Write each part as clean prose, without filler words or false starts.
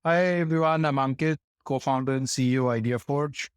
Hi everyone, I'm Ankit, co-founder and CEO ideaForge.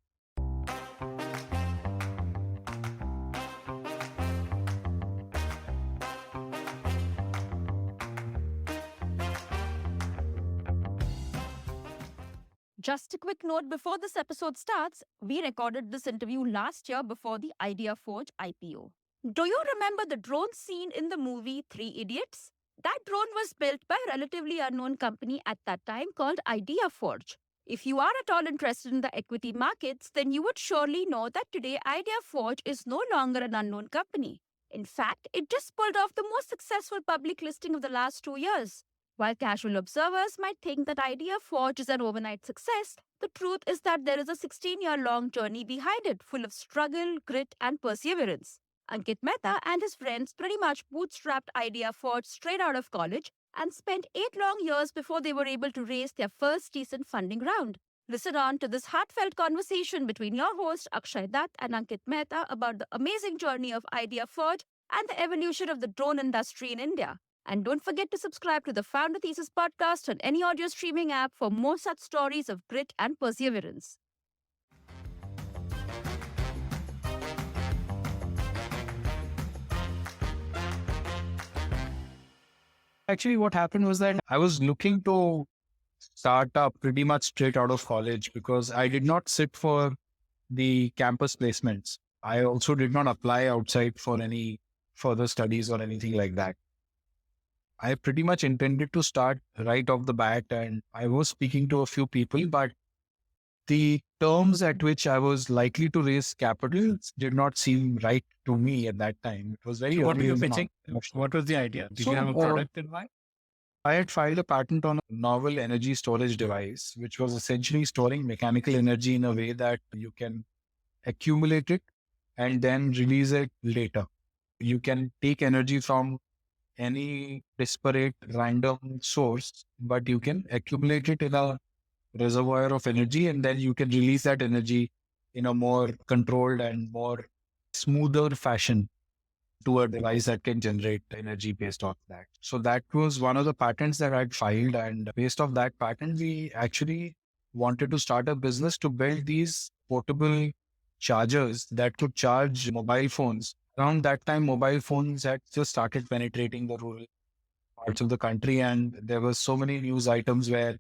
Just a quick note before this episode starts, we recorded this interview last year before the IdeaForge IPO. Do you remember the drone scene in the movie Three Idiots? That drone was built by a relatively unknown company at that time called IdeaForge. If you are at all interested in the equity markets, then you would surely know that today IdeaForge is no longer an unknown company. In fact, it just pulled off the most successful public listing of the last 2 years. While casual observers might think that ideaForge is an overnight success, the truth is that there is a 16-year-long journey behind it, full of struggle, grit, and perseverance. Ankit Mehta and his friends pretty much bootstrapped ideaForge straight out of college and spent 8 long years before they were able to raise their first decent funding round. Listen on to this heartfelt conversation between your host Akshay Dutt and Ankit Mehta about the amazing journey of ideaForge and the evolution of the drone industry in India. And don't forget to subscribe to the Founder Thesis podcast on any audio streaming app for more such stories of grit and perseverance. Actually, what happened was that I was looking to start up pretty much straight out of college because I did not sit for the campus placements. I also did not apply outside for any further studies or anything like that. I pretty much intended to start right off the bat, and I was speaking to a few people, but the terms at which I was likely to raise capital did not seem right to me at that time. It was very So what were early you in the pitching? What was the idea? Did you have a product in mind? I had filed a patent on a novel energy storage device, which was essentially storing mechanical energy in a way that you can accumulate it and then release it later. You can take energy from any disparate random source, but you can accumulate it in a reservoir of energy and then you can release that energy in a more controlled and more smoother fashion to a device that can generate energy based off that. So that was one of the patents that I'd filed. And based off that patent, we actually wanted to start a business to build these portable chargers that could charge mobile phones. Around that time, mobile phones had just started penetrating the rural parts of the country. And there were so many news items where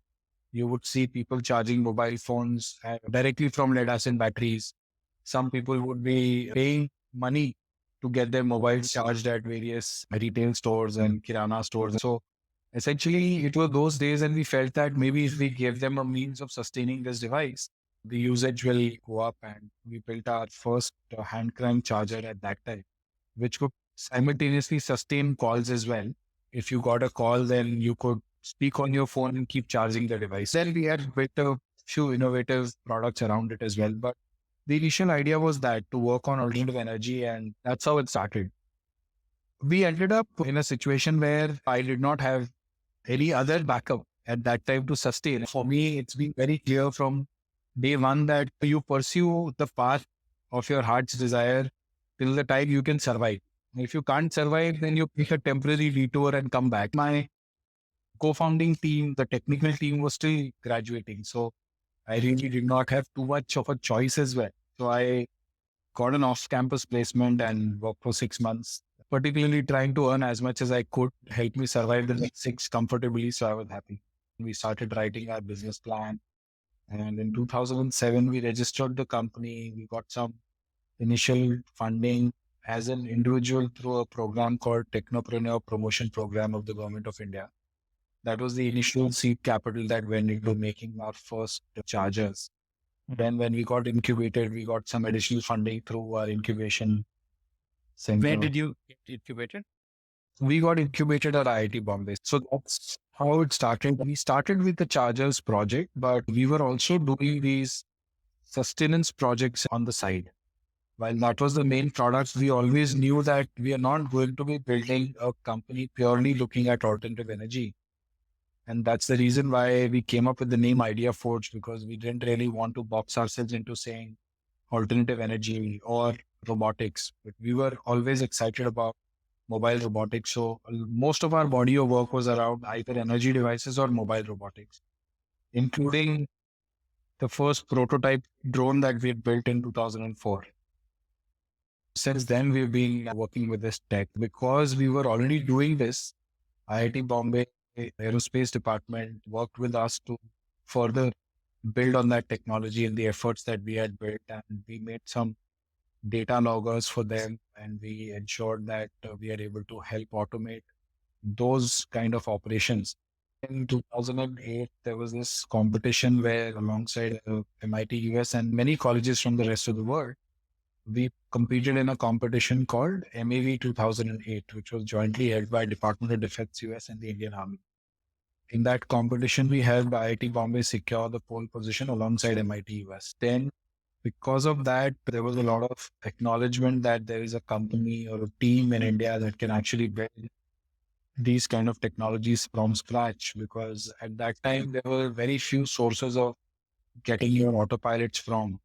you would see people charging mobile phones directly from lead acid batteries. Some people would be paying money to get their mobiles charged at various retail stores and kirana stores. So essentially, it were those days, and we felt that maybe if we gave them a means of sustaining this device, the usage will go up. And we built our first hand crank charger at that time, which could simultaneously sustain calls as well. If you got a call, then you could speak on your phone and keep charging the device. Then we had built a few innovative products around it as well. But the initial idea was that to work on alternative energy, and that's how it started. We ended up in a situation where I did not have any other backup at that time to sustain. For me, it's been very clear from day one that you pursue the path of your heart's desire till the time you can survive. If you can't survive, then you take a temporary detour and come back. My co-founding team, the technical team was still graduating. So I really did not have too much of a choice as well. So I got an off-campus placement and worked for 6 months, particularly trying to earn as much as I could, help me survive the next 6 comfortably. So I was happy. We started writing our business plan. And in 2007, we registered the company. We got some initial funding as an individual through a program called Technopreneur Promotion Program of the Government of India. That was the initial seed capital that went into making our first chargers. Then when we got incubated, we got some additional funding through our incubation center. Where did you get incubated? We got incubated at IIT Bombay. So that's how it started. We started with the chargers project, but we were also doing these sustenance projects on the side. While that was the main product, we always knew that we are not going to be building a company purely looking at alternative energy. And that's the reason why we came up with the name ideaForge, because we didn't really want to box ourselves into saying alternative energy or robotics. But we were always excited about mobile robotics. So most of our body of work was around either energy devices or mobile robotics. including the first prototype drone that we had built in 2004. Since then, we've been working with this tech because we were already doing this. IIT Bombay Aerospace Department worked with us to further build on that technology and the efforts that we had built. And we made some data loggers for them, and we ensured that we are able to help automate those kind of operations. In 2008, there was this competition where, alongside MIT US and many colleges from the rest of the world, we competed in a competition called MAV 2008, which was jointly held by Department of Defense US and the Indian Army. In that competition, we helped IIT Bombay secure the pole position alongside MIT US. Then, because of that, there was a lot of acknowledgement that there is a company or a team in India that can actually build these kind of technologies from scratch. Because at that time, there were very few sources of getting your autopilots from.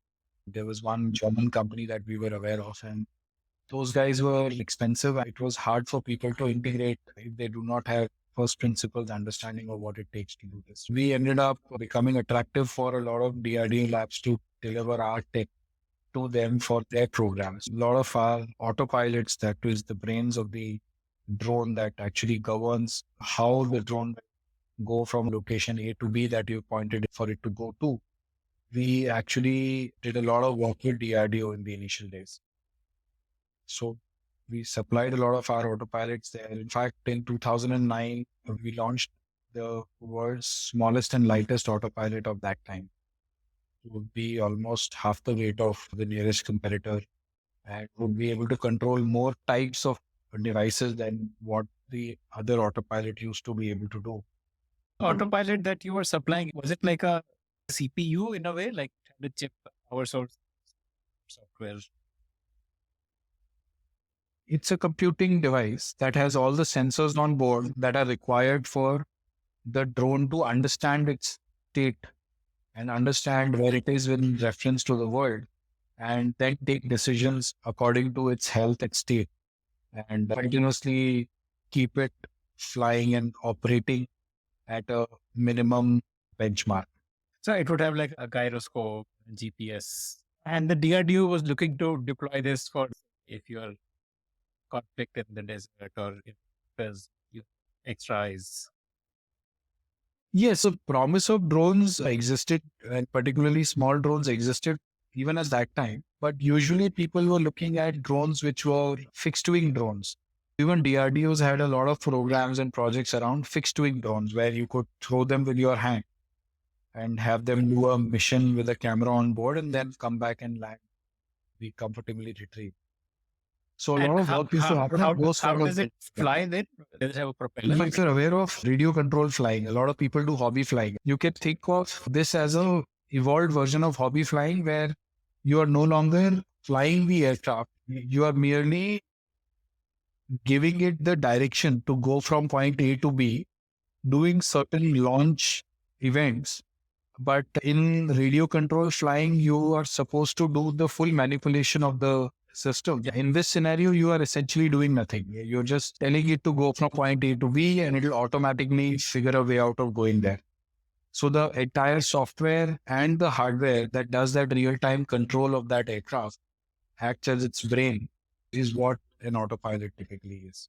There was one German company that we were aware of, and those guys were expensive. It was hard for people to integrate if they do not have first principles understanding of what it takes to do this. We ended up becoming attractive for a lot of DRDO labs to deliver our tech to them for their programs. A lot of our autopilots, that is the brains of the drone that actually governs how the drone will go from location A to B that you pointed for it to go to. We actually did a lot of work with DRDO in the initial days. So we supplied a lot of our autopilots there. In fact, in 2009, we launched the world's smallest and lightest autopilot of that time. It would be almost half the weight of the nearest competitor and would be able to control more types of devices than what the other autopilot used to be able to do. Autopilot that you were supplying, was it like a CPU in a way, like the chip, power source, software? It's a computing device that has all the sensors on board that are required for the drone to understand its state and understand where it is in reference to the world, and then take decisions according to its health and state, and continuously keep it flying and operating at a minimum benchmark. So it would have like a gyroscope, GPS. And the DRDO was looking to deploy this for if you are conflict in the desert or if there's extra eyes. Yes, the promise of drones existed, and particularly small drones existed even at that time. But usually people were looking at drones which were fixed wing drones. Even DRDOs had a lot of programs and projects around fixed wing drones where you could throw them with your hand and have them do a mission with a camera on board and then come back and land, be comfortably retrieved. So a And lot of work used to happen on those how kind of does it fly then? Does it have a propeller? If you're aware of radio control flying, a lot of people do hobby flying. You can think of this as a evolved version of hobby flying where you are no longer flying the aircraft. You are merely giving it the direction to go from point A to B, doing certain launch events. But in radio control flying, you are supposed to do the full manipulation of the system. In this scenario, you are essentially doing nothing. You're just telling it to go from point A to B and it'll automatically figure a way out of going there. So the entire software and the hardware that does that real-time control of that aircraft acts as its brain, is what an autopilot typically is.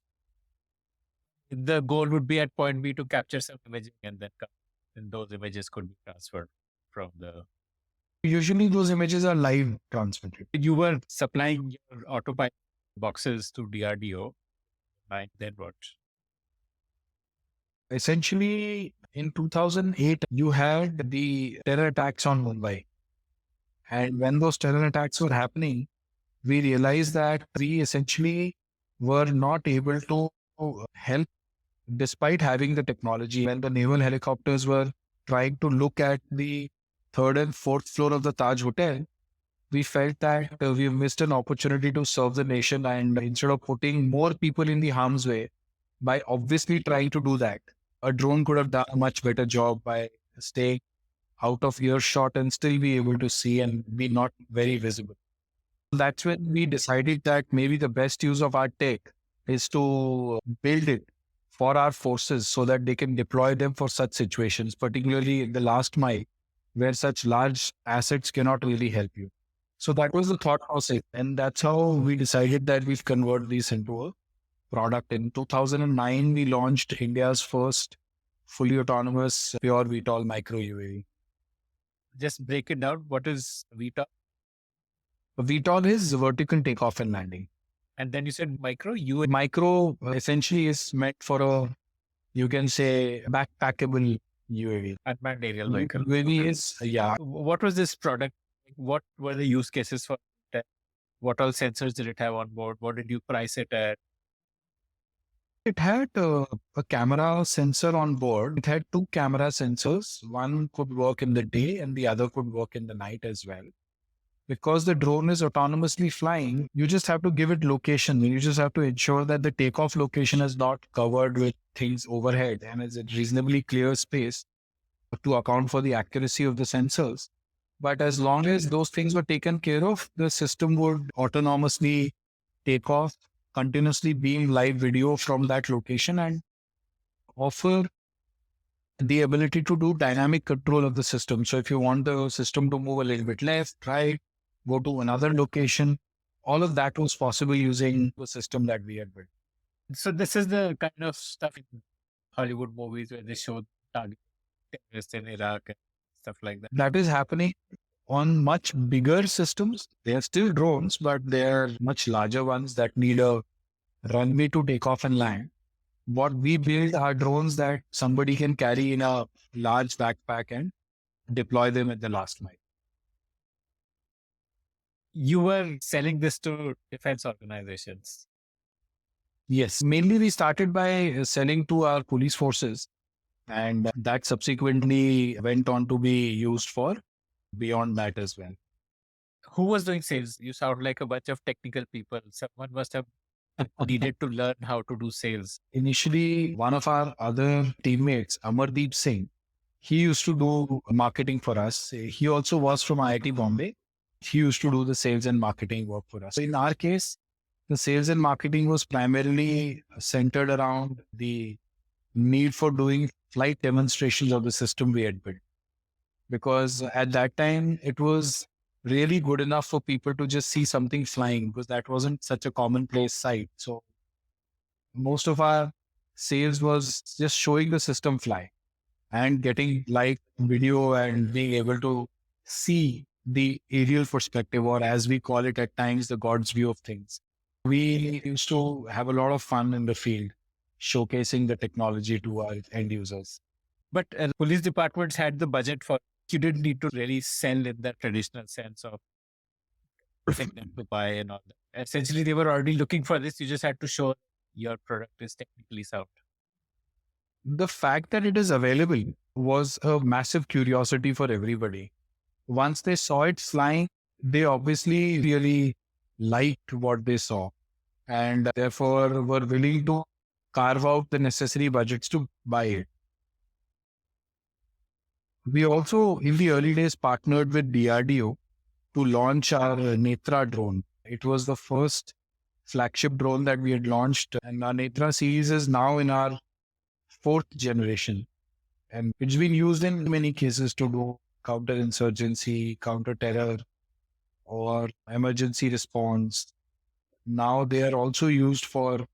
The goal would be at point B to capture some imaging and then those images could be transferred from the. Usually those images are live transmitted. You were supplying your autopilot boxes to DRDO, and then what? Essentially, in 2008, you had the terror attacks on Mumbai. And when those terror attacks were happening, we realized that we essentially were not able to help despite having the technology. When the naval helicopters were trying to look at the third and fourth floor of the Taj Hotel, we felt that we missed an opportunity to serve the nation. And instead of putting more people in the harm's way by obviously trying to do that, a drone could have done a much better job by staying out of earshot and still be able to see and be not very visible. That's when we decided that maybe the best use of our tech is to build it for our forces so that they can deploy them for such situations, particularly in the last mile where such large assets cannot really help you. So that was the thought process. And that's how we decided that we'll convert these into a product. In 2009, we launched India's first fully autonomous pure VTOL micro UAV. Just break it down. What is VTOL? VTOL is vertical takeoff and landing. And then you said micro UAV. Micro essentially is meant for a, you can say, backpackable UAV. Unmanned aerial vehicle. UAV is, yeah. What was this product? What were the use cases for it? What all sensors did it have on board? What did you price it at? It had a camera sensor on board. It had two camera sensors. One could work in the day and the other could work in the night as well. Because the drone is autonomously flying, you just have to give it location. You just have to ensure that the takeoff location is not covered with things overhead and is a reasonably clear space to account for the accuracy of the sensors. But as long as those things were taken care of, the system would autonomously take off, continuously beam live video from that location and offer the ability to do dynamic control of the system. So if you want the system to move a little bit left, right, go to another location, all of that was possible using the system that we had built. So this is the kind of stuff in Hollywood movies where they show target terrorists in Iraq and stuff like that. That is happening on much bigger systems. They are still drones, but they are much larger ones that need a runway to take off and land. What we build are drones that somebody can carry in a large backpack and deploy them at the last mile. You were selling this to defense organizations. Yes, mainly we started by selling to our police forces, and that subsequently went on to be used for beyond that as well. Who was doing sales? You sound like a bunch of technical people. Someone must have needed to learn how to do sales. Initially, one of our other teammates, Amardeep Singh, he used to do marketing for us. He also was from IIT Bombay. He used to do the sales and marketing work for us. So in our case, the sales and marketing was primarily centered around the need for doing flight demonstrations of the system we had built. Because at that time, it was really good enough for people to just see something flying because that wasn't such a commonplace sight. So most of our sales was just showing the system fly and getting live video and being able to see the aerial perspective, or as we call it at times, the God's view of things. We used to have a lot of fun in the field, showcasing the technology to our end users. But police departments had the budget for, you didn't need to really sell in that traditional sense of getting them to buy and all that. Essentially, they were already looking for this. You just had to show your product is technically sound. The fact that it is available was a massive curiosity for everybody. Once they saw it flying, they obviously really liked what they saw and therefore were willing to carve out the necessary budgets to buy it. We also, in the early days, partnered with DRDO to launch our Netra drone. It was the first flagship drone that we had launched, and our Netra series is now in our fourth generation. And it's been used in many cases to do counterinsurgency, counter-terror, or emergency response. Now they are also used for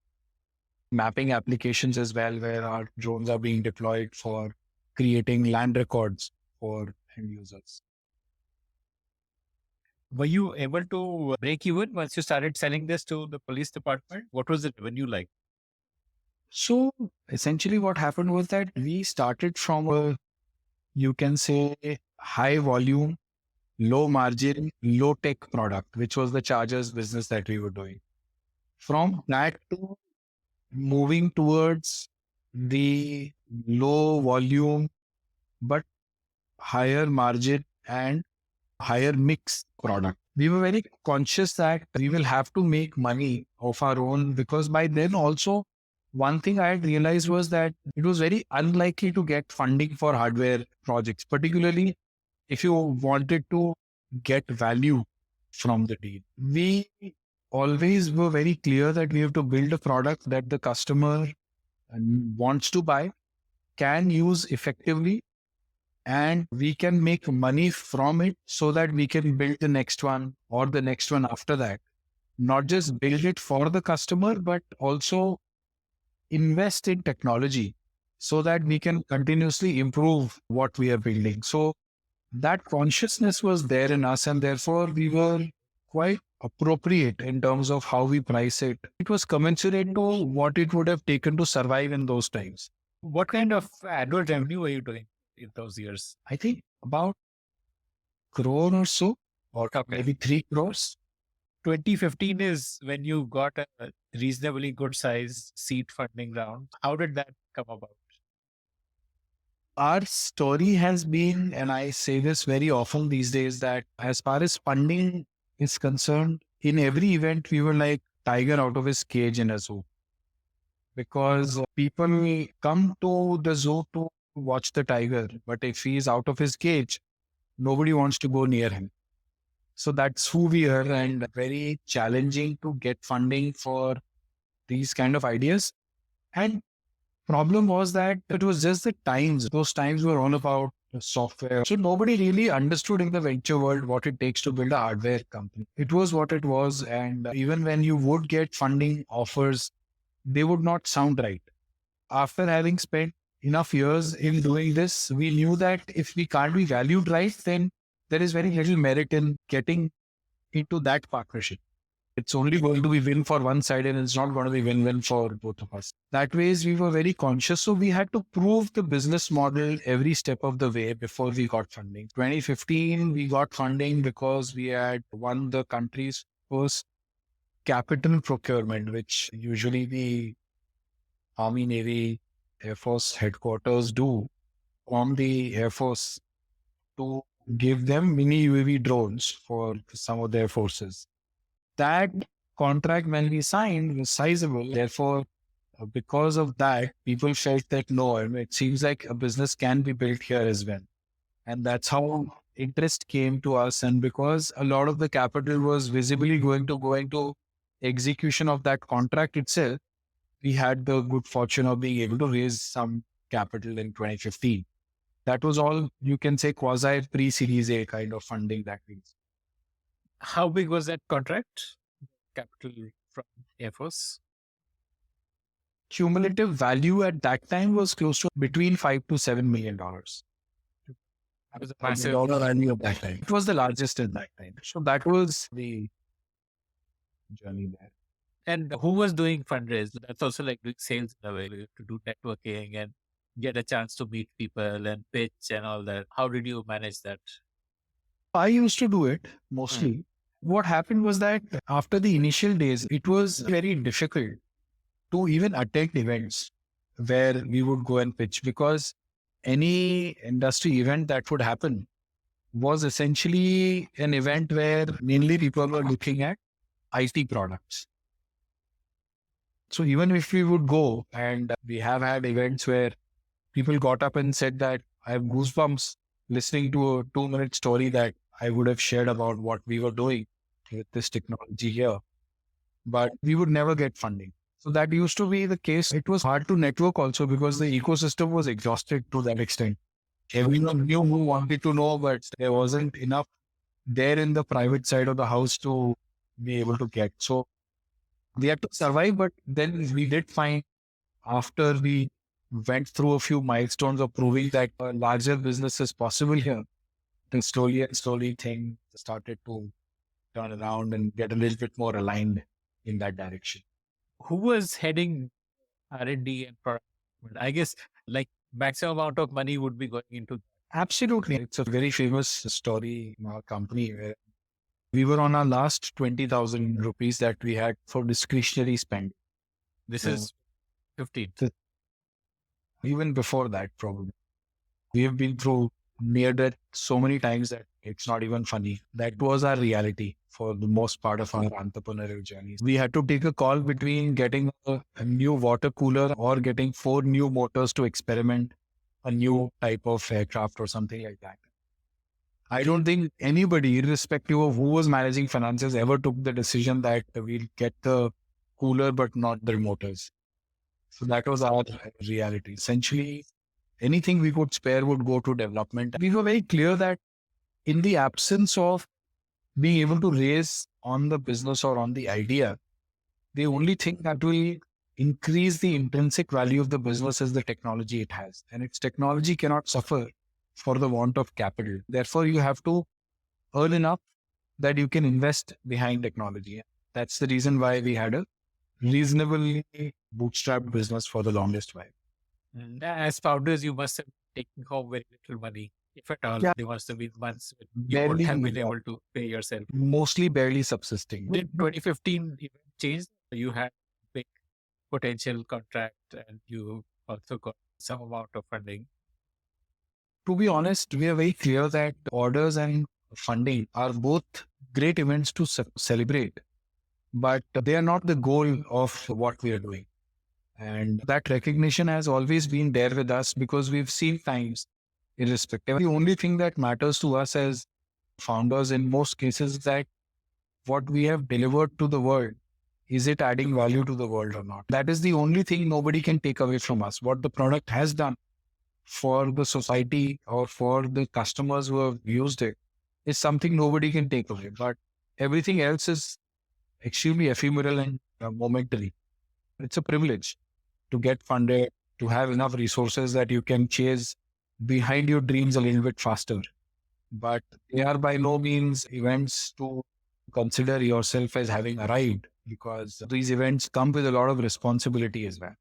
mapping applications as well, where our drones are being deployed for creating land records for end users. Were you able to break even once you started selling this to the police department? What was the revenue like? So essentially what happened was that we started from a, you can say, high volume, low margin, low tech product, which was the chargers business that we were doing. From that to moving towards the low volume, but higher margin and higher mix product. We were very conscious that we will have to make money of our own, because by then also, one thing I had realized was that it was very unlikely to get funding for hardware projects, particularly if you wanted to get value from the deal. We always were very clear that we have to build a product that the customer wants to buy can use effectively, and we can make money from it so that we can build the next one or the next one after that. Not just build it for the customer, but also invest in technology so that we can continuously improve what we are building. So that consciousness was there in us, and therefore we were quite appropriate in terms of how we price it. It was commensurate to what it would have taken to survive in those times. What kind of annual revenue were you doing in those years? I think about crore or so, or Okay. maybe 3 crores. 2015 is when you got a reasonably good size seed funding round. How did that come about? Our story has been, and I say this very often these days, that as far as funding is concerned, in every event, we were like tiger out of his cage in a zoo. Because people come to the zoo to watch the tiger, but if he is out of his cage, nobody wants to go near him. So that's who we are, and very challenging to get funding for these kind of ideas. And problem was that it was just the times. Those times were all about software. So nobody really understood in the venture world what it takes to build a hardware company. It was what it was. And even when you would get funding offers, they would not sound right. After having spent enough years in doing this, we knew that if we can't be valued right, then there is very little merit in getting into that partnership. It's only going to be win for one side and it's not going to be win-win for both of us. That ways we were very conscious. So we had to prove the business model every step of the way before we got funding. 2015, we got funding because we had won the country's first capital procurement, which usually the Army, Navy, Air Force headquarters do on the Air Force to give them mini UAV drones for some of their forces. That contract, when we signed, was sizable. Therefore, because of that, people felt that no, it seems like a business can be built here as well. And that's how interest came to us. And because a lot of the capital was visibly going to go into execution of that contract itself, we had the good fortune of being able to raise some capital in 2015. That was all, you can say, quasi pre-Series A kind of funding that means. How big was that contract? Capital from Air Force? Cumulative value at that time was close to between $5 to $7 million. That was a The massive. dollar value of that time. It was the largest at that time. So that was the journey there. And who was doing fundraise? That's also like doing sales in a way, to do networking and get a chance to meet people and pitch and all that. How did you manage that? I used to do it mostly. What happened was that after the initial days, it was very difficult to even attend events where we would go and pitch, because any industry event that would happen was essentially an event where mainly people were looking at IT products. So even if we would go, and we have had events where people got up and said that I have goosebumps listening to a 2-minute story that I would have shared about what we were doing with this technology here, but we would never get funding. So that used to be the case. It was hard to network also because the ecosystem was exhausted to that extent. Everyone knew who wanted to know, but there wasn't enough there in the private side of the house to be able to get. So we had to survive, but then we did find, after we went through a few milestones of proving that a larger business is possible here, then slowly and slowly things started to turn around and get a little bit more aligned in that direction. Who was heading R&D and product? I guess like maximum amount of money would be going into. Absolutely. It's a very famous story in our company where we were on our last 20,000 rupees that we had for discretionary spend. This is 15. Even before that, probably. We have been through near death so many times that it's not even funny. That was our reality for the most part of our entrepreneurial journey. We had to take a call between getting a new water cooler or getting 4 new motors to experiment a new type of aircraft or something like that. I don't think anybody, irrespective of who was managing finances, ever took the decision that we'll get the cooler but not the motors. So that was our reality. Essentially, anything we could spare would go to development. We were very clear that in the absence of being able to raise on the business or on the idea, the only thing that will increase the intrinsic value of the business is the technology it has. And its technology cannot suffer for the want of capital. Therefore, you have to earn enough that you can invest behind technology. That's the reason why we had a reasonably bootstrapped business for the longest while. As founders, you must have taken home very little money, if at all. Yeah, There must have been months when you would barely, have been able to pay yourself. mostly barely subsisting. Did 2015 even change? You had big potential contract and you also got some amount of funding. To be honest, we are very clear that orders and funding are both great events to celebrate, but they are not the goal of what we are doing. And that recognition has always been there with us because we've seen times irrespective. The only thing that matters to us as founders in most cases is that what we have delivered to the world, is it adding value to the world or not? That is the only thing nobody can take away from us. What the product has done for the society or for the customers who have used it is something nobody can take away. But everything else is extremely ephemeral and momentary. It's a privilege to get funded, to have enough resources that you can chase behind your dreams a little bit faster. But they are by no means events to consider yourself as having arrived, because these events come with a lot of responsibility as well,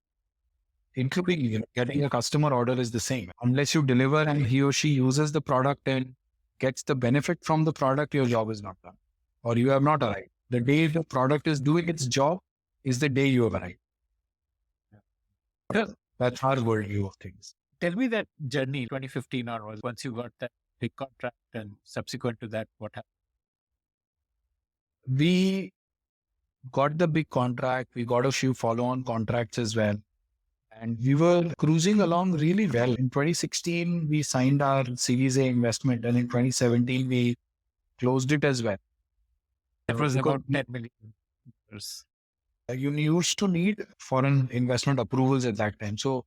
including getting a customer order is the same. Unless you deliver and he or she uses the product and gets the benefit from the product, your job is not done or you have not arrived. The day the product is doing its job is the day you have arrived. Yeah. That's our worldview of things. Tell me that journey 2015 onwards, once you got that big contract and subsequent to that, what happened? We got the big contract. We got a few follow-on contracts as well. And we were cruising along really well. In 2016, we signed our Series A investment. And in 2017, we closed it as well. That was Because about 10 million. you used to need foreign investment approvals at that time. So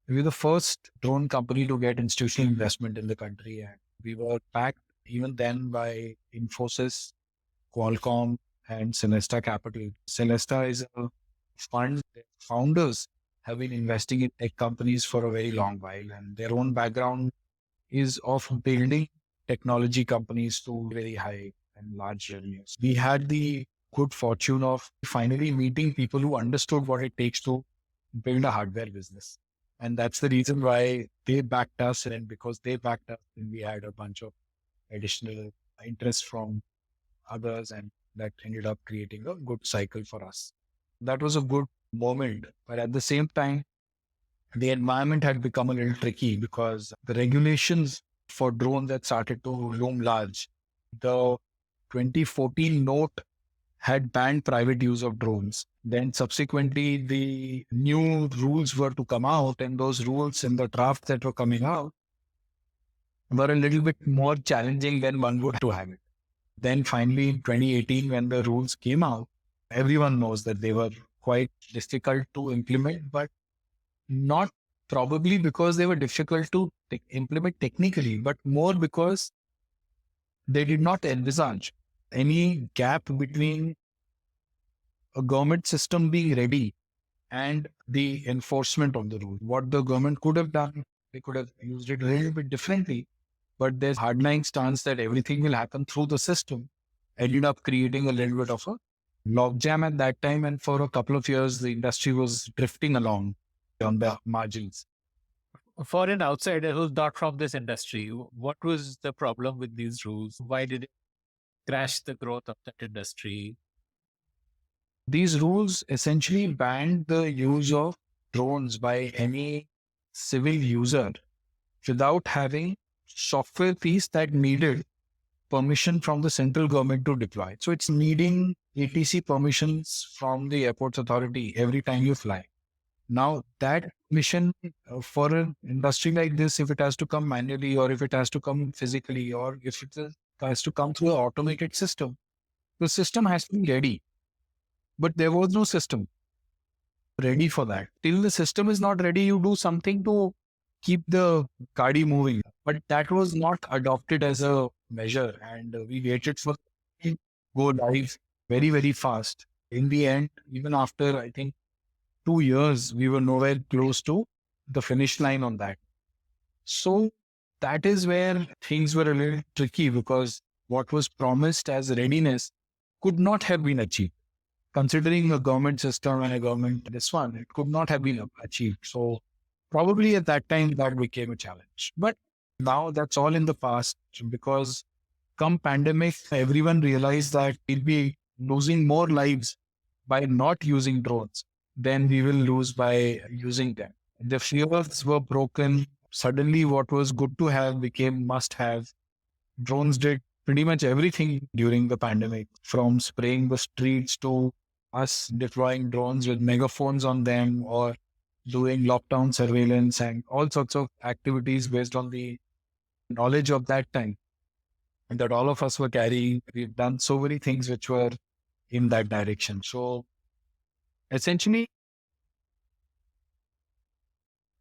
we were the first drone company to get institutional investment in the country. And we were backed even then by Infosys, Qualcomm, and Celesta Capital. Celesta is a fund. Their founders have been investing in tech companies for a very long while, and their own background is of building technology companies to very high and large revenues. We had the good fortune of finally meeting people who understood what it takes to build a hardware business. And that's the reason why they backed us. And because they backed us, then we had a bunch of additional interest from others, and that ended up creating a good cycle for us. That was a good moment. But at the same time, the environment had become a little tricky because the regulations for drones had started to loom large. The 2014 note had banned private use of drones. Then subsequently, the new rules were to come out, and those rules in the draft that were coming out were a little bit more challenging than one would to have it. Then finally, in 2018, when the rules came out, everyone knows that they were quite difficult to implement, but not probably because they were difficult to implement technically, but more because they did not envisage any gap between a government system being ready and the enforcement of the rule. What the government could have done, they could have used it a little bit differently, but there's hardline stance that everything will happen through the system ended up creating a little bit of a logjam at that time. And for a couple of years, the industry was drifting along on the margins. For an outsider who's not from this industry, what was the problem with these rules? Why did it crash the growth of that industry? These rules essentially banned the use of drones by any civil user without having software piece that needed permission from the central government to deploy. So it's needing ATC permissions from the airports authority every time you fly. Now that mission for an industry like this, if it has to come manually or if it has to come physically or if it has to come through an automated system, the system has to be ready. But there was no system. ready for that. Till the system is not ready, you do something to keep the Kadi moving. But that was not adopted as a measure. And we waited for it to go live very, very fast. In the end, even after, I think, 2 years, we were nowhere close to the finish line on that. So that is where things were a little tricky because what was promised as readiness could not have been achieved. Considering a government system and a government, this one, it could not have been achieved. So probably at that time that became a challenge. But now that's all in the past because come pandemic, everyone realized that we'll be losing more lives by not using drones than we will lose by using them. The fears were broken. Suddenly, what was good to have became must have. Drones did pretty much everything during the pandemic, from spraying the streets to us deploying drones with megaphones on them or doing lockdown surveillance and all sorts of activities based on the knowledge of that time that all of us were carrying. We've done so many things which were in that direction. So essentially,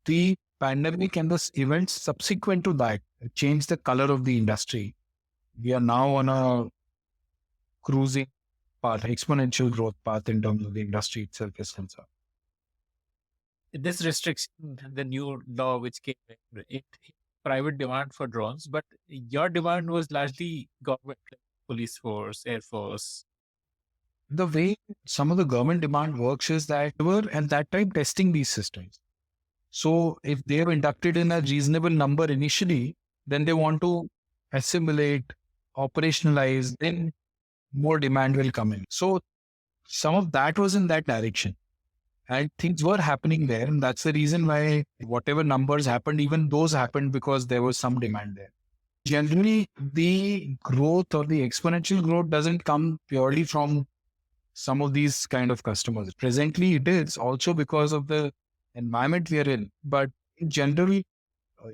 the pandemic and the events subsequent to that changed the color of the industry. We are now on a cruising path, exponential growth path in terms of the industry itself is concerned. This restriction, the new law which came in, it private demand for drones, but your demand was largely government, like police force, air force. The way some of the government demand works is that they were at that time testing these systems. So if they were inducted in a reasonable number initially, then they want to assimilate, operationalize, then more demand will come in. So some of that was in that direction. And things were happening there. And that's the reason why whatever numbers happened, even those happened because there was some demand there. Generally, the growth or the exponential growth doesn't come purely from some of these kind of customers. Presently, it is also because of the environment we are in. But in general,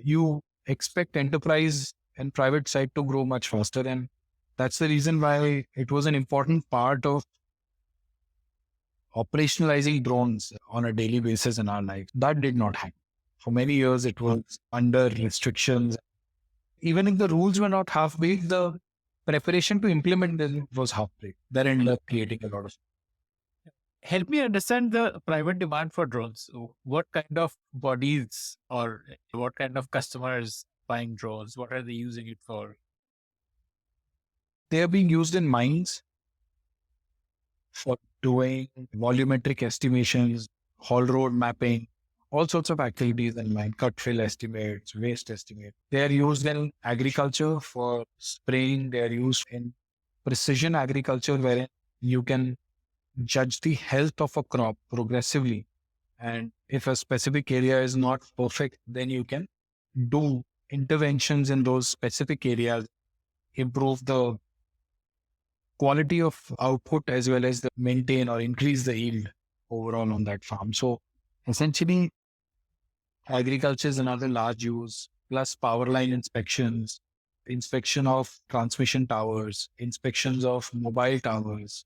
you expect enterprise and private side to grow much faster. And that's the reason why it was an important part of operationalizing drones on a daily basis in our life. That did not happen. For many years, it was under restrictions. Even if the rules were not half-baked, the preparation to implement them was half-baked. That ended up creating a lot of. Help me understand the private demand for drones. What kind of bodies or what kind of customers buying drones? What are they using it for? They are being used in mines for doing volumetric estimations, haul road mapping, all sorts of activities in mine, cut fill estimates, waste estimates. They are used in agriculture for spraying. They are used in precision agriculture, wherein you can judge the health of a crop progressively. And if a specific area is not perfect, then you can do interventions in those specific areas, improve the quality of output as well as the maintain or increase the yield overall on that farm. So essentially, agriculture is another large use, plus power line inspections, inspection of transmission towers, inspections of mobile towers,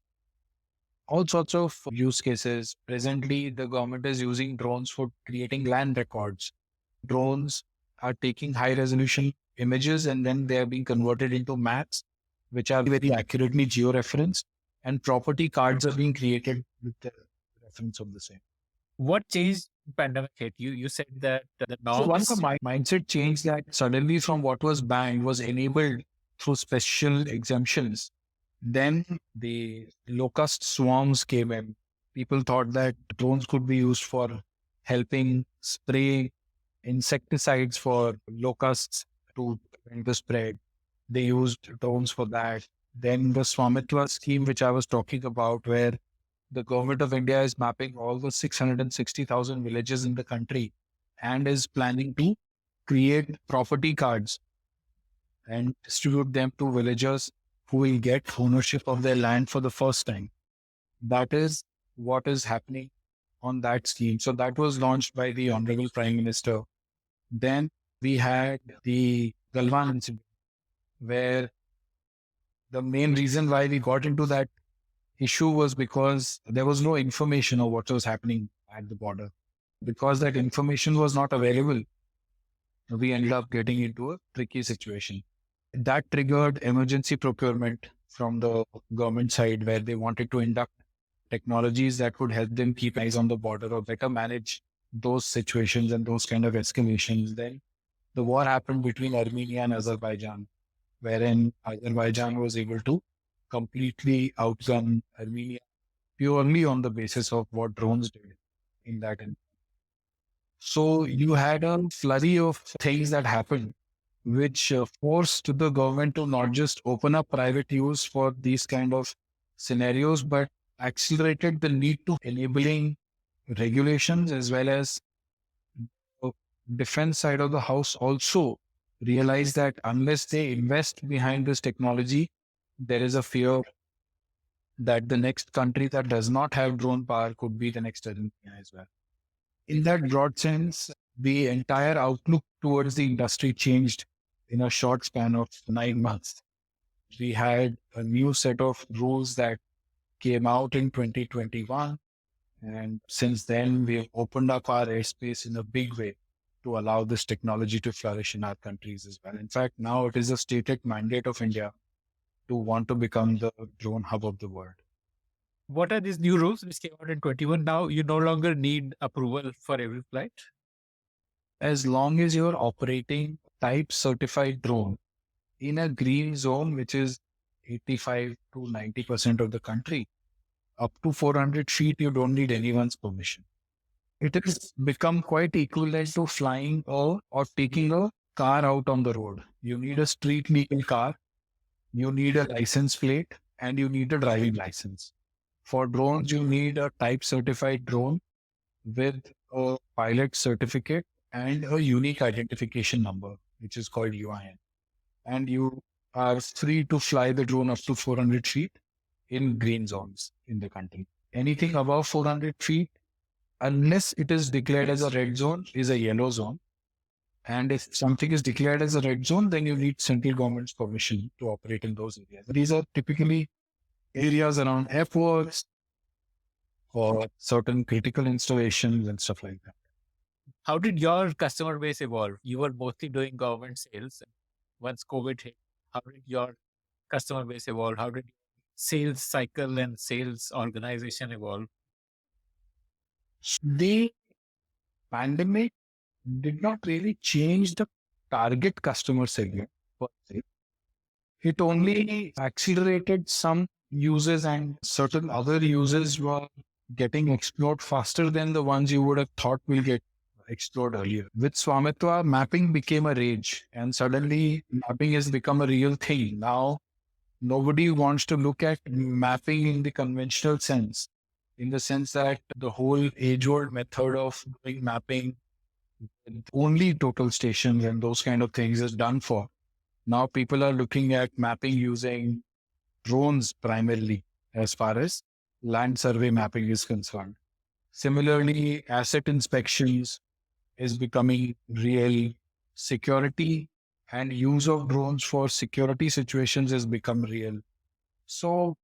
all sorts of use cases. Presently, the government is using drones for creating land records. Drones are taking high resolution images and then they are being converted into maps, which are very accurately georeferenced, and property cards are being created with the reference of the same. What changed pandemic hit? You said that the So once norms. the mindset changed that suddenly from what was banned was enabled through special exemptions, then the locust swarms came in. People thought that drones could be used for helping spray insecticides for locusts to prevent the spread. They used drones for that. Then the Swamitwa scheme, which I was talking about, where the government of India is mapping all the 660,000 villages in the country and is planning to create property cards and distribute them to villagers who will get ownership of their land for the first time. That is what is happening on that scheme. So that was launched by the Honorable Prime Minister. Then we had the Galwan incident, where the main reason why we got into that issue was because there was no information of what was happening at the border. Because that information was not available, we ended up getting into a tricky situation. That triggered emergency procurement from the government side, where they wanted to induct technologies that would help them keep eyes on the border or better manage those situations and those kind of escalations. Then the war happened between Armenia and Azerbaijan, wherein Azerbaijan was able to completely outgun Armenia purely on the basis of what drones did in that. So you had a flurry of things that happened, which forced the government to not just open up private use for these kind of scenarios, but accelerated the need to enabling regulations, as well as the defense side of the house also realize that unless they invest behind this technology, there is a fear that the next country that does not have drone power could be the next Armenia as well. In that broad sense, the entire outlook towards the industry changed in a short span of 9 months. We had a new set of rules that came out in 2021. And since then, we've opened up our airspace in a big way to allow this technology to flourish in our countries as well. In fact, now it is a stated mandate of India to want to become the drone hub of the world. What are these new rules which came out in 21? Now you no longer need approval for every flight. As long as you're operating type certified drone in a green zone, which is 85 to 90% of the country, up to 400 feet, you don't need anyone's permission. It has become quite equivalent to flying or taking a car out on the road. You need a street legal car, you need a license plate, and you need a driving license. For drones, you need a type certified drone with a pilot certificate and a unique identification number, which is called UIN. And you are free to fly the drone up to 400 feet in green zones in the country. Anything above 400 feet, unless it is declared as a red zone, is a yellow zone. And if something is declared as a red zone, then you need central government's permission to operate in those areas. These are typically areas around airports or certain critical installations and stuff like that. How did your customer base evolve? You were mostly doing government sales. Once COVID hit, how did your customer base evolve? How did sales cycle and sales organization evolve? The pandemic did not really change the target customer segment per se. It only accelerated some users, and certain other users were getting explored faster than the ones you would have thought will get explored earlier. With Swamitwa, mapping became a rage, and suddenly mapping has become a real thing. Now, nobody wants to look at mapping in the conventional sense, in the sense that the whole age old method of doing mapping with only total stations and those kind of things is done for. Now people are looking at mapping using drones primarily as far as land survey mapping is concerned. Similarly, asset inspections is becoming real. Security and use of drones for security situations has become real. So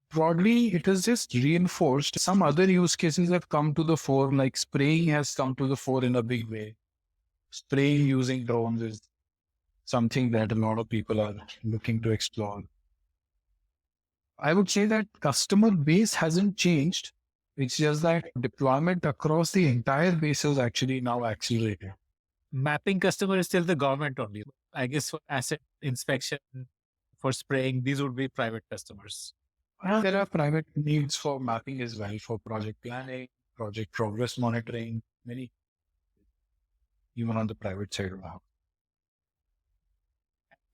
broadly, it has just reinforced some other use cases have come to the fore, like spraying has come to the fore in a big way. Spraying using drones is something that a lot of people are looking to explore. I would say that customer base hasn't changed. It's just that deployment across the entire base is actually now accelerated. Mapping customer is still the government only. I guess for asset inspection, for spraying, these would be private customers. There are private needs for mapping as well, for project planning, project progress monitoring, many, even on the private side of the house.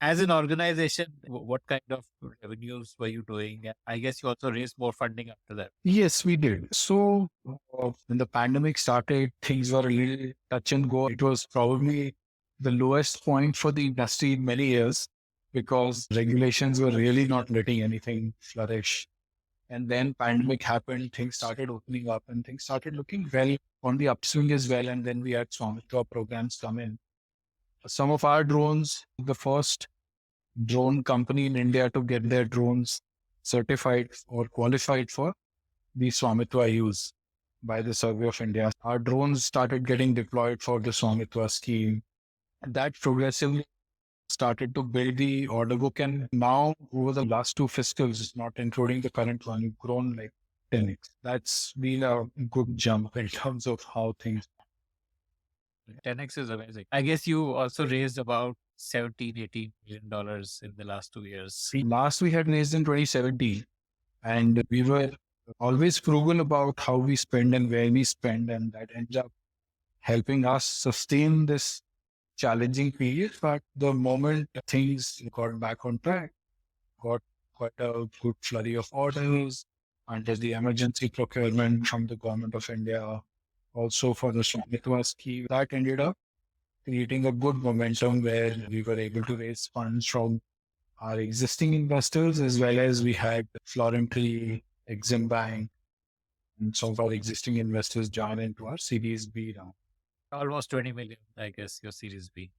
As an organization, what kind of revenues were you doing? I guess you also raised more funding after that. Yes, we did. So when the pandemic started, things were a little touch and go. It was probably the lowest point for the industry in many years because regulations were really not letting anything flourish. And then pandemic happened, things started opening up and things started looking well on the upswing as well. And then we had Swamitwa programs come in. Some of our drones, the first drone company in India to get their drones certified or qualified for the Swamitwa use by the Survey of India. Our drones started getting deployed for the Swamitwa scheme. That progressively started to build the order book. And now, over the last two fiscals, not including the current one, we've grown like 10x. That's been a good jump in terms of how things. 10x is amazing. I guess you also raised about 17, $18 million in the last 2 years. Last we had raised in 2017, and we were always frugal about how we spend and where we spend, and that ends up helping us sustain this challenging period. But the moment things got back on track, got quite a good flurry of orders under the emergency procurement from the government of India, also for the Swamitwa scheme, that ended up creating a good momentum where we were able to raise funds from our existing investors, as well as we had Florentry, Exim Bank, and some of our existing investors join into our Series B round. Almost 20 million, I guess, your Series B.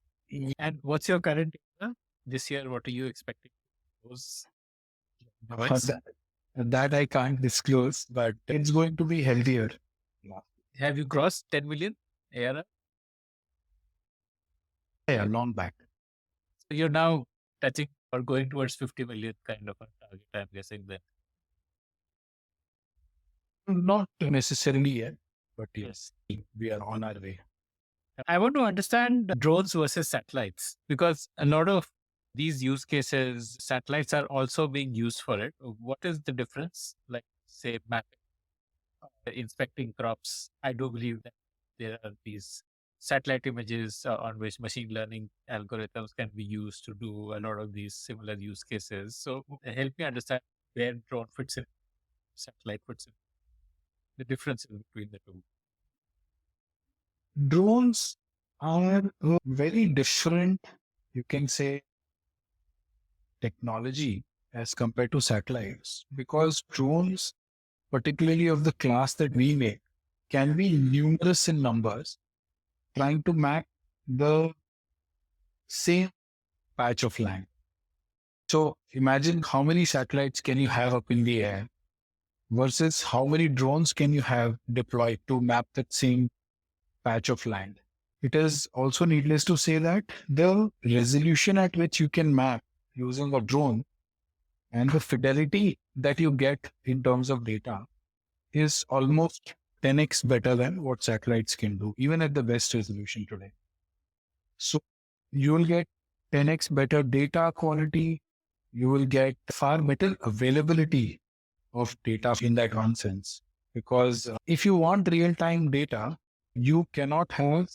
And what's your current this year? What are you expecting? Those numbers? That I can't disclose, but it's going to be healthier. Have you crossed 10 million ARR? Yeah, long back. So you're now touching or going towards 50 million kind of a target, I'm guessing then. Not necessarily yet, but yes, we are on our way. I want to understand drones versus satellites, because a lot of these use cases, satellites are also being used for it. What is the difference? Like, say, mapping, inspecting crops. I do believe that there are these satellite images on which machine learning algorithms can be used to do a lot of these similar use cases. So help me understand where drone fits in, satellite fits in, the differences between the two. Drones are a very different, you can say, technology as compared to satellites, because drones, particularly of the class that we make, can be numerous in numbers, trying to map the same patch of land. So imagine how many satellites can you have up in the air versus how many drones can you have deployed to map that same patch of land. It is also needless to say that the resolution at which you can map using a drone and the fidelity that you get in terms of data is almost 10x better than what satellites can do, even at the best resolution today. So you will get 10x better data quality. You will get far better availability of data in that one sense. Because if you want real-time data, you cannot have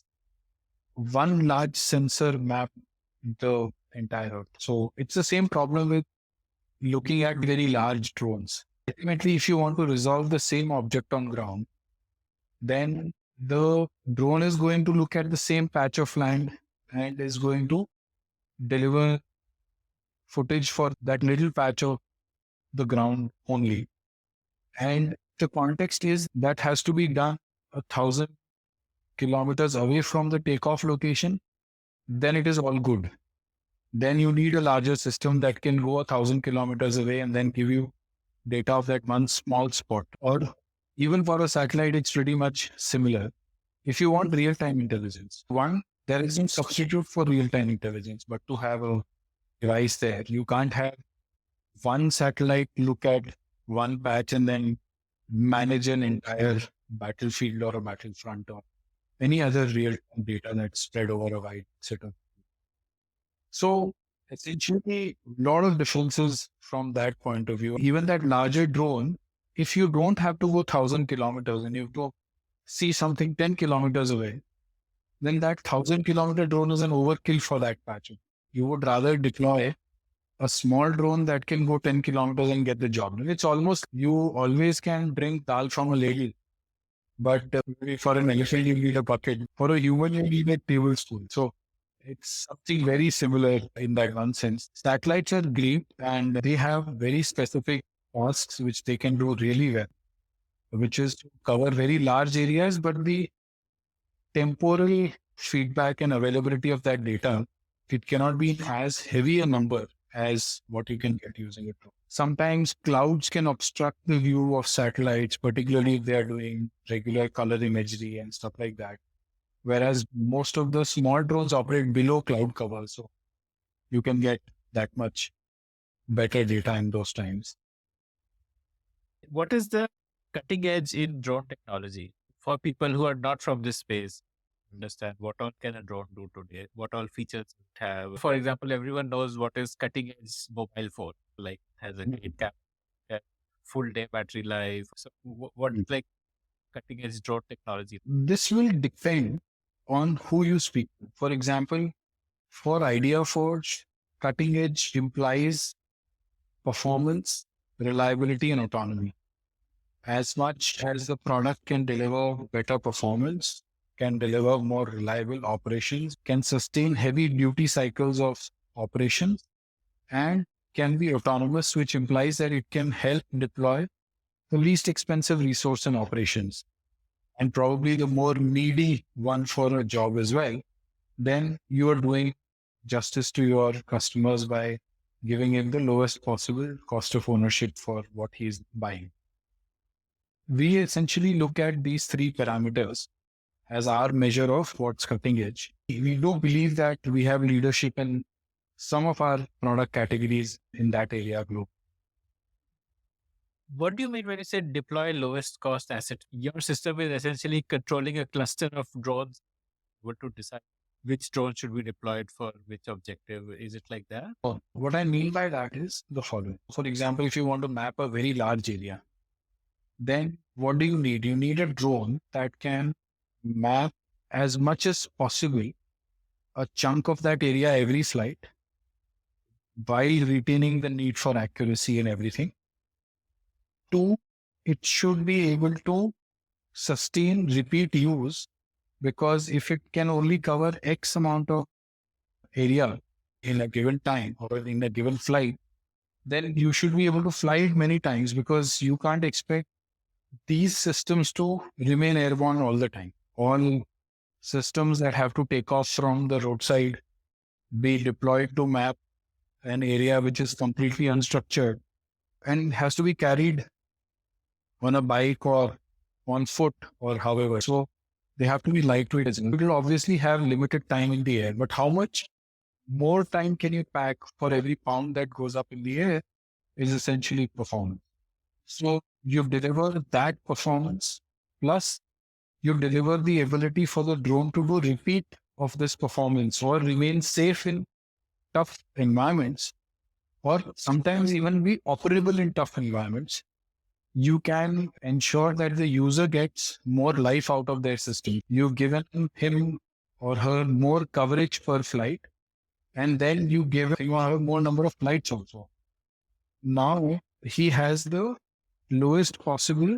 one large sensor map the entire Earth. So it's the same problem with looking at very large drones. Ultimately, if you want to resolve the same object on ground, then the drone is going to look at the same patch of land and is going to deliver footage for that little patch of the ground only. And the context is that has to be done 1,000 kilometers away from the takeoff location, then it is all good. Then you need a larger system that can go 1,000 kilometers away and then give you data of that one small spot. Or even for a satellite, it's pretty much similar. If you want real-time intelligence, one, there is no substitute for real-time intelligence, but to have a device there, you can't have one satellite look at one patch and then manage an entire battlefield or a battlefront or any other real data that's spread over a wide set of. So essentially, a lot of differences from that point of view. Even that larger drone, if you don't have to go 1,000 kilometers and you have to see something 10 kilometers away, then that 1,000 kilometer drone is an overkill for that patch. You would rather deploy a small drone that can go 10 kilometers and get the job done. It's almost, you always can drink dal from a ladle. But maybe for an elephant, you need a bucket. For a human, you need a tablespoon. So it's something very similar in that one sense. Satellites are great and they have very specific tasks which they can do really well, which is to cover very large areas, but the temporal feedback and availability of that data, it cannot be as heavy a number as what you can get using it. Sometimes clouds can obstruct the view of satellites, particularly if they are doing regular color imagery and stuff like that. Whereas most of the small drones operate below cloud cover, so you can get that much better data in those times. What is the cutting edge in drone technology for people who are not from this space? Understand what all can a drone do today? What all features it have? For example, everyone knows what is cutting edge mobile phone, like has a great camera, full day battery life. So what is like cutting edge drone technology? This will depend on who you speak to. For example, for ideaForge, cutting edge implies performance, reliability, and autonomy. As much as the product can deliver better performance, can deliver more reliable operations, can sustain heavy duty cycles of operations, and can be autonomous, which implies that it can help deploy the least expensive resource in operations and probably the more needy one for a job as well, then you are doing justice to your customers by giving him the lowest possible cost of ownership for what he's buying. We essentially look at these three parameters as our measure of what's cutting edge. We do believe that we have leadership in some of our product categories in that area group. What do you mean when you say deploy lowest cost asset? Your system is essentially controlling a cluster of drones. What to decide which drone should be deployed for which objective? Is it like that? What I mean by that is the following. For example, if you want to map a very large area, then what do you need? You need a drone that can map as much as possible a chunk of that area every flight while retaining the need for accuracy and everything. Two, it should be able to sustain repeat use, because if it can only cover X amount of area in a given time or in a given flight, then you should be able to fly it many times, because you can't expect these systems to remain airborne all the time. All systems that have to take off from the roadside, be deployed to map an area which is completely unstructured and has to be carried on a bike or on foot or however. So they have to be lightweight. It will obviously have limited time in the air, but how much more time can you pack for every pound that goes up in the air is essentially performance. So you've delivered that performance, plus you deliver the ability for the drone to do repeat of this performance or remain safe in tough environments, or sometimes even be operable in tough environments. You can ensure that the user gets more life out of their system. You've given him or her more coverage per flight, and then you give him or her more number of flights also. Now he has the lowest possible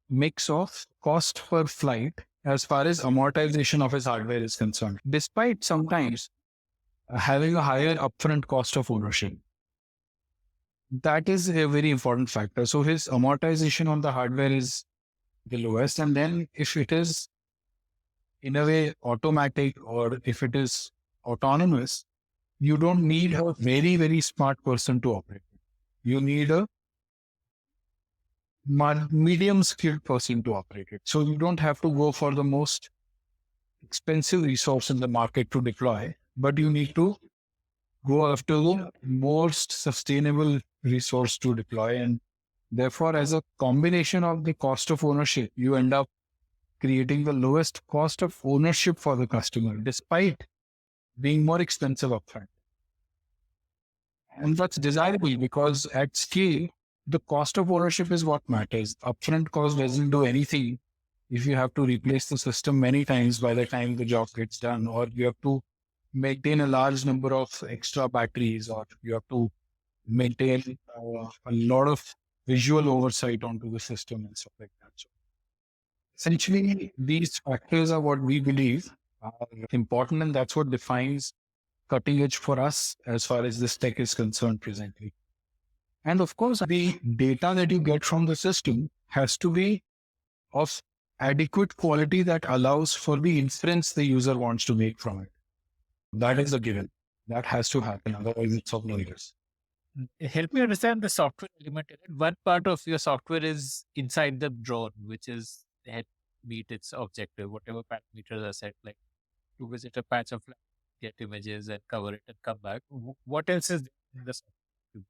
mix of cost per flight as far as amortization of his hardware is concerned, despite sometimes having a higher upfront cost of ownership. That is a very important factor. So his amortization on the hardware is the lowest. And then if it is in a way automatic or if it is autonomous, you don't need a very, very smart person to operate. You need a medium skilled person to operate it. So you don't have to go for the most expensive resource in the market to deploy, but you need to go after the most sustainable resource to deploy. And therefore, as a combination of the cost of ownership, you end up creating the lowest cost of ownership for the customer, despite being more expensive upfront. And that's desirable because at scale, the cost of ownership is what matters. Upfront cost doesn't do anything if you have to replace the system many times by the time the job gets done, or you have to maintain a large number of extra batteries, or you have to maintain a lot of visual oversight onto the system and stuff like that. So essentially, these factors are what we believe are important, and that's what defines cutting edge for us as far as this tech is concerned presently. And of course, the data that you get from the system has to be of adequate quality that allows for the inference the user wants to make from it. That is a given. That has to happen. Otherwise, it's of no use. Help me understand the software element in it. One part of your software is inside the drone, which is help meet its objective, whatever parameters are set, like to visit a patch of land, get images and cover it and come back. What else is in the software?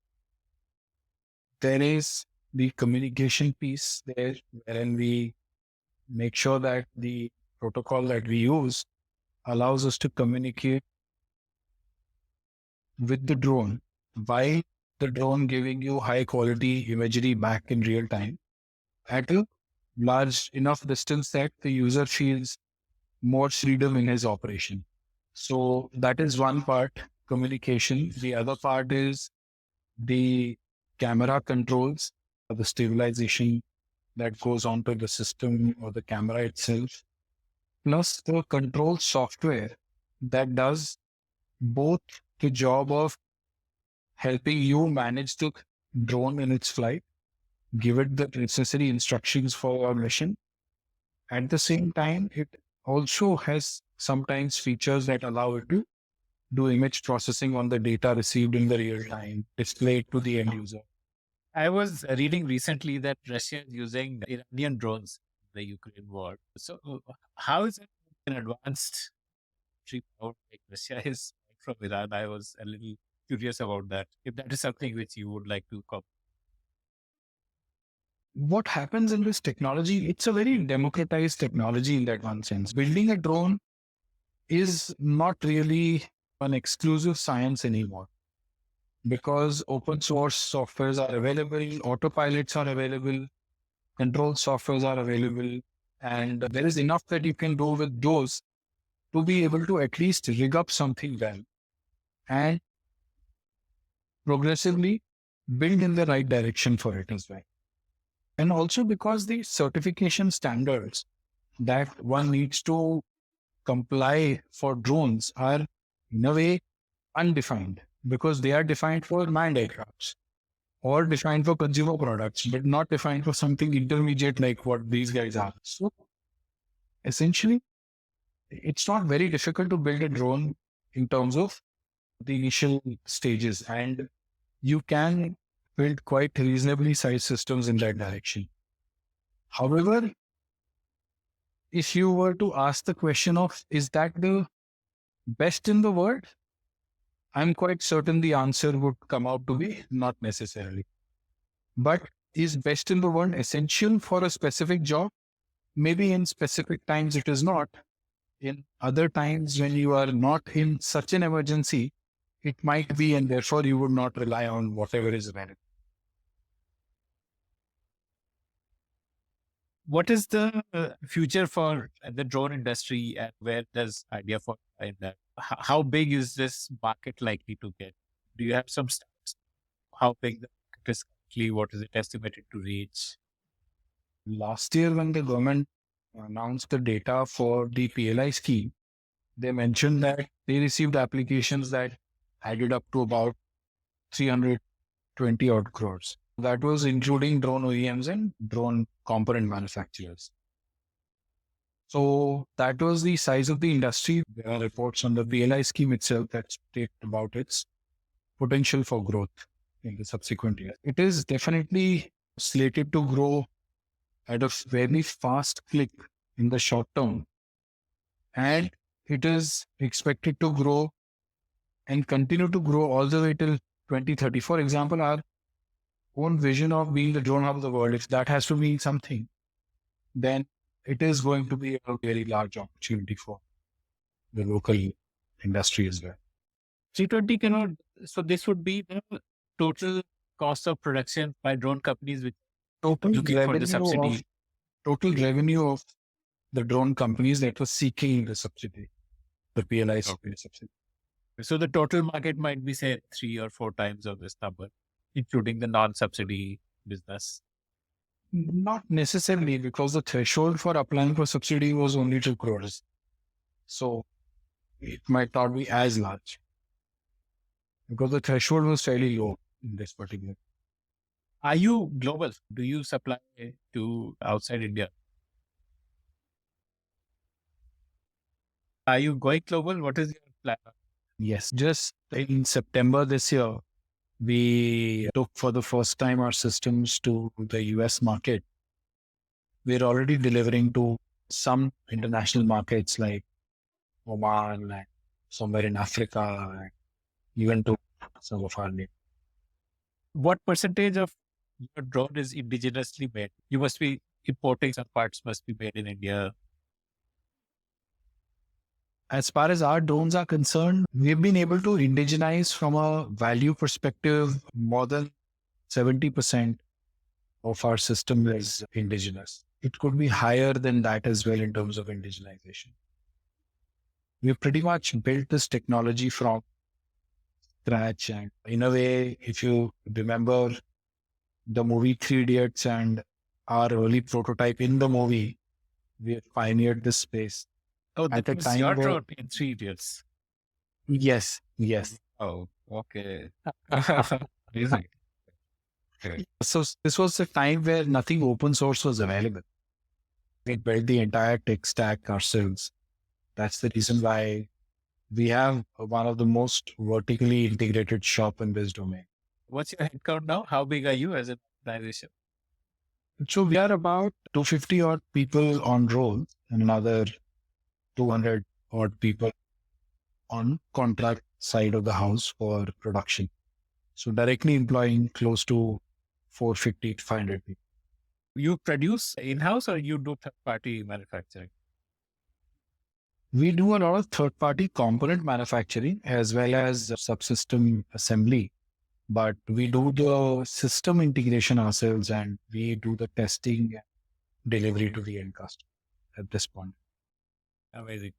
There is the communication piece there, wherein we make sure that the protocol that we use allows us to communicate with the drone while the drone giving you high quality imagery back in real time at a large enough distance that the user feels more freedom in his operation. So that is one part, communication. The other part is the camera controls, the stabilization that goes onto the system or the camera itself, plus the control software that does both the job of helping you manage the drone in its flight, give it the necessary instructions for your mission. At the same time, it also has sometimes features that allow it to do image processing on the data received in the real time, display it to the end user. I was reading recently that Russia is using Iranian drones in the Ukraine war. So, how is it an advanced country power like Russia is from Iran? I was a little curious about that. If that is something which you would like to comment. What happens in this technology? It's a very democratized technology in that one sense. Building a drone is not really an exclusive science anymore because open source softwares are available, autopilots are available, control softwares are available, and there is enough that you can do with those to be able to at least rig up something well and progressively build in the right direction for it as well. And also because the certification standards that one needs to comply for drones are in a way undefined because they are defined for manned aircrafts or defined for consumer products, but not defined for something intermediate like what these guys are. So essentially, it's not very difficult to build a drone in terms of the initial stages, and you can build quite reasonably sized systems in that direction. However, if you were to ask the question of is that the best in the world, I'm quite certain the answer would come out to be not necessarily. But is best in the world essential for a specific job? Maybe in specific times it is not. In other times when you are not in such an emergency, it might be, and therefore you would not rely on whatever is available. What is the future for the drone industry and where does idea for in that? How big is this market likely to get? Do you have some stats? How big the market is currently? What is it estimated to reach? Last year, when the government announced the data for the PLI scheme, they mentioned that they received applications that added up to about 320 odd crores. That was including drone OEMs and drone component manufacturers. So that was the size of the industry. There are reports on the PLI scheme itself that state about its potential for growth in the subsequent years. It is definitely slated to grow at a very fast clip in the short term. And it is expected to grow and continue to grow all the way till 2030. For example, our own vision of being the drone hub of the world, if that has to mean something, then it is going to be a very large opportunity for the local industry as well. 320 cannot. So this would be the total cost of production by drone companies which Total looking for the revenue of subsidy. total revenue of the drone companies that were seeking the subsidy, the PLI subsidy. So the total market might be say 3 or 4 times of this number, including the non-subsidy business. Not necessarily, because the threshold for applying for subsidy was only 2 crores. So it might not be as large because the threshold was fairly low in this particular. Are you global? Do you supply to outside India? Are you going global? What is your plan? Yes, just in September this year, we took for the first time our systems to the US market. We're already delivering to some international markets like Oman and somewhere in Africa, and even to some of our neighbors. What percentage of your drone is indigenously made? You must be importing some parts must be made in India. As far as our drones are concerned, we've been able to indigenize from a value perspective more than 70% of our system is indigenous. It could be higher than that as well in terms of indigenization. We've pretty much built this technology from scratch. And in a way, if you remember the movie Three Idiots and our early prototype in the movie, we have pioneered this space Oh, at that a was time your where, drone in Three Idiots. yes, yes. Oh, okay. Amazing. Okay. So this was a time where nothing open source was available. We built the entire tech stack ourselves. That's the reason why we have one of the most vertically integrated shop in this domain. What's your headcount now? How big are you as an organization? So we are about 250 odd people on roll and another 200 odd people on contract side of the house for production. So directly employing close to 450 to 500 people. You produce in-house or you do third-party manufacturing? We do a lot of third party component manufacturing as well as subsystem assembly, but we do the system integration ourselves and we do the testing and delivery to the end customer at this point. Amazing.